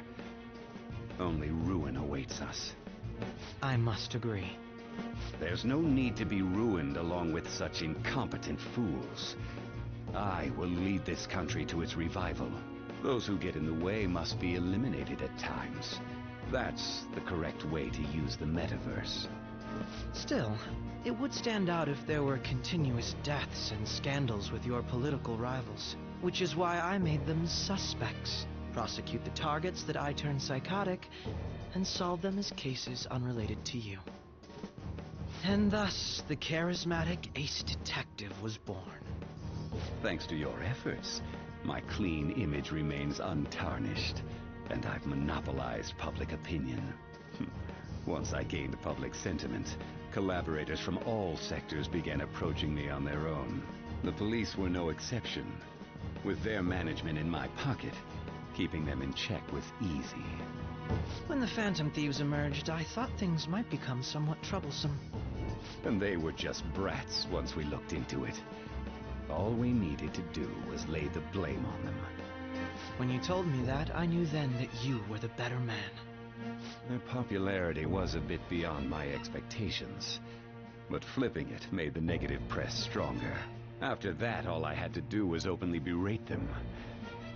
Only ruin awaits us.
I must agree.
There's no need to be ruined along with such incompetent fools. I will lead this country to its revival. Those who get in the way must be eliminated at times. That's the correct way to use the metaverse.
Still, it would stand out if there were continuous deaths and scandals with your political rivals, which is why I made them suspects. Prosecute the targets that I turn psychotic, and solve them as cases unrelated to you. And thus, the charismatic ace detective was born.
Thanks to your efforts, my clean image remains untarnished, and I've monopolized public opinion. Once I gained public sentiment, collaborators from all sectors began approaching me on their own. The police were no exception. With their management in my pocket, keeping them in check was easy.
When the Phantom Thieves emerged, I thought things might become somewhat troublesome.
And they were just brats once we looked into it. All we needed to do was lay the blame on them.
When you told me that, I knew then that you were the better man.
Their popularity was a bit beyond my expectations, but flipping it made the negative press stronger. After that, all I had to do was openly berate them.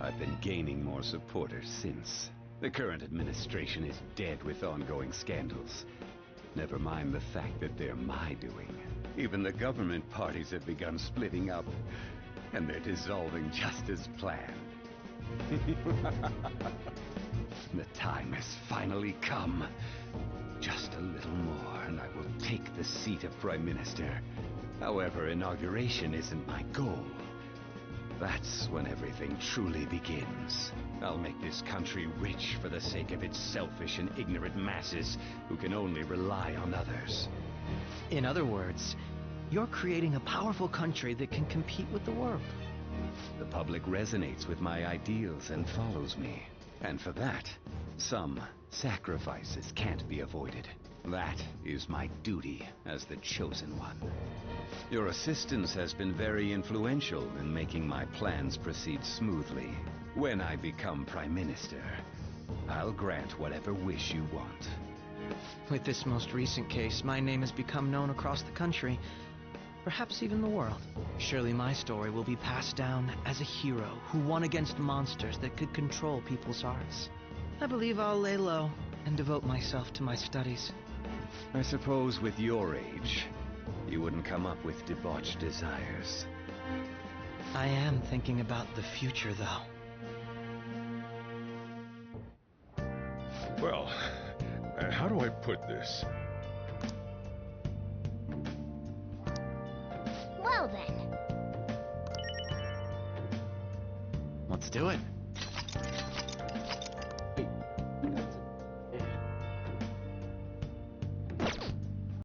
I've been gaining more supporters since. The current administration is dead with ongoing scandals. Never mind the fact that they're my doing. Even the government parties have begun splitting up, and they're dissolving just as planned. The time has finally come. Just a little more, and I will take the seat of Prime Minister. However, inauguration isn't my goal. That's when everything truly begins. I'll make this country rich for the sake of its selfish and ignorant masses who can only rely on others.
In other words, you're creating a powerful country that can compete with the world.
The public resonates with my ideals and follows me. And for that, some sacrifices can't be avoided. That is my duty as the chosen one. Your assistance has been very influential in making my plans proceed smoothly. When I become Prime Minister, I'll grant whatever wish you want.
With this most recent case, my name has become known across the country, perhaps even the world. Surely my story will be passed down as a hero who won against monsters that could control people's hearts. I believe I'll lay low and devote myself to my studies.
I suppose with your age, you wouldn't come up with debauched desires.
I am thinking about the future, though.
Well, how do I put this?
Well then.
Let's do it.